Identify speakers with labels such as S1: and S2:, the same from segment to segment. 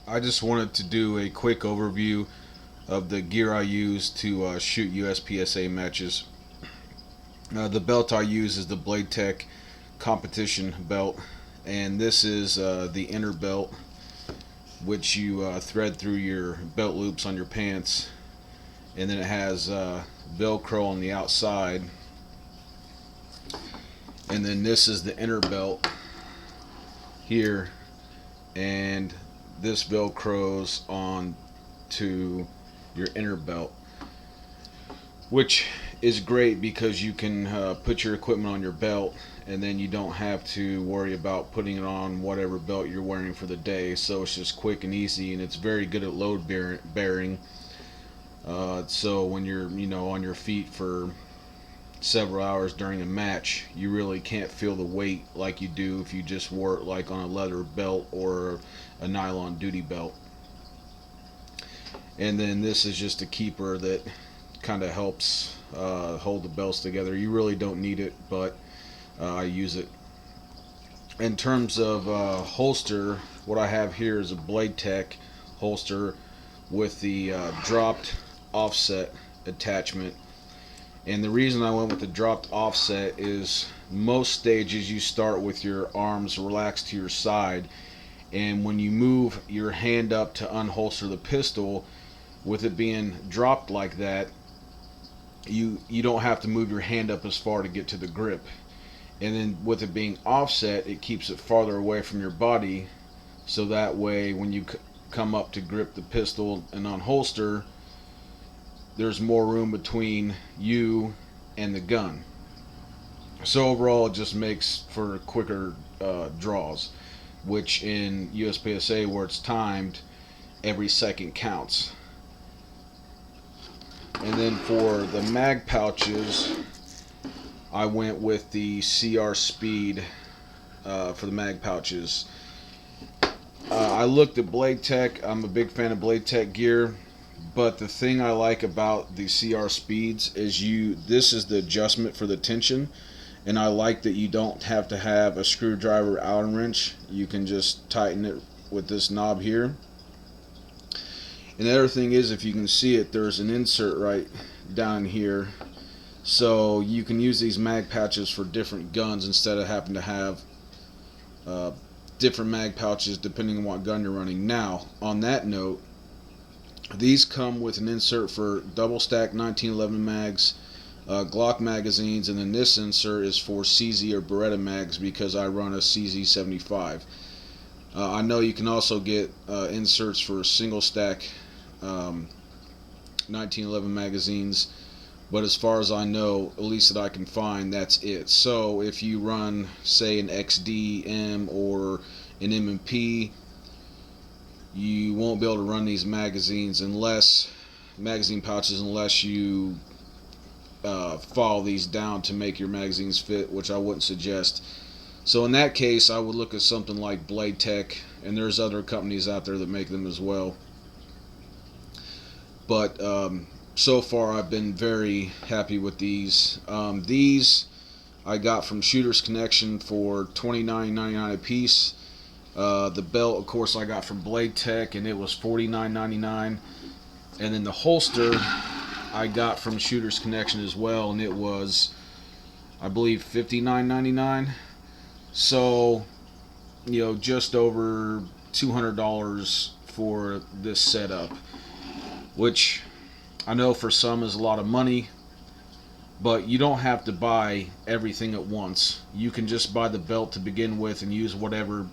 S1: I just wanted to do a quick overview of the gear I use to shoot USPSA matches. The belt I use is the Blade Tech Competition belt, and this is the inner belt, which you thread through your belt loops on your pants, and then it has Velcro on the outside, and then this is the inner belt here, and this velcros on to your inner belt, which is great because you can put your equipment on your belt, and then you don't have to worry about putting it on whatever belt you're wearing for the day. So it's just quick and easy, and it's very good at load bearing. So when you're on your feet for several hours during a match, you really can't feel the weight like you do if you just wore it like on a leather belt or a nylon duty belt. And then this is just a keeper that kind of helps hold the belts together. You really don't need it, but I use it. In terms of holster, what I have here is a Blade Tech holster with the dropped offset attachment. And the reason I went with the dropped offset is most stages you start with your arms relaxed to your side, and when you move your hand up to unholster the pistol, with it being dropped like that, you don't have to move your hand up as far to get to the grip. And then with it being offset, it keeps it farther away from your body, so that way when you come up to grip the pistol and unholster, there's more room between you and the gun. So overall, it just makes for quicker draws, which in USPSA, where it's timed, every second counts. And then for the mag pouches, I went with the CR Speed for the mag pouches. I looked at Blade Tech. I'm a big fan of Blade Tech gear, but the thing I like about the CR Speeds is this is the adjustment for the tension, and I like that you don't have to have a screwdriver Allen wrench. You can just tighten it with this knob here. And the other thing is, if you can see it, there's an insert right down here, so you can use these mag pouches for different guns instead of having to have different mag pouches depending on what gun you're running. Now, on that note, these come with an insert for double stack 1911 mags, Glock magazines, and then this insert is for CZ or Beretta mags because I run a CZ75. I know you can also get inserts for single stack 1911 magazines, but as far as I know, at least that I can find, that's it. So if you run, say, an XD-M or an M&P, you won't be able to run these magazine pouches unless you follow these down to make your magazines fit, which I wouldn't suggest. So in that case, I would look at something like Blade Tech, and there's other companies out there that make them as well. But so far, I've been very happy with these. These I got from Shooter's Connection for $29.99 a piece. The belt, of course, I got from Blade Tech, and it was $49.99. And then the holster I got from Shooter's Connection as well, and it was, I believe, $59.99. So, just over $200 for this setup, which I know for some is a lot of money, but you don't have to buy everything at once. You can just buy the belt to begin with and use whatever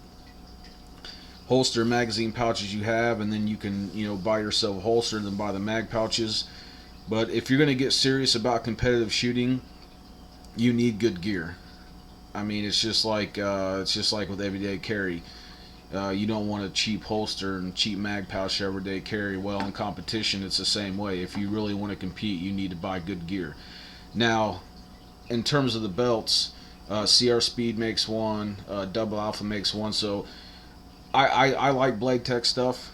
S1: holster magazine pouches you have, and then you can buy yourself a holster and then buy the mag pouches. But if you're going to get serious about competitive shooting, you need good gear. I mean, it's just like with everyday carry. You don't want a cheap holster and cheap mag pouch everyday carry. Well, in competition, it's the same way. If you really want to compete, you need to buy good gear. Now, in terms of the belts, CR Speed makes one, Double Alpha makes one. So I like Blade Tech stuff.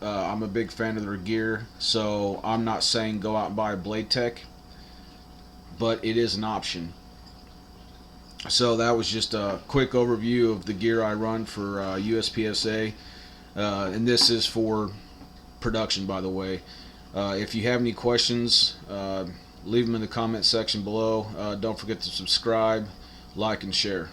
S1: I'm a big fan of their gear. So I'm not saying go out and buy a Blade Tech, but it is an option. So that was just a quick overview of the gear I run for USPSA. And this is for production, by the way. If you have any questions, leave them in the comment section below. Don't forget to subscribe, like, and share.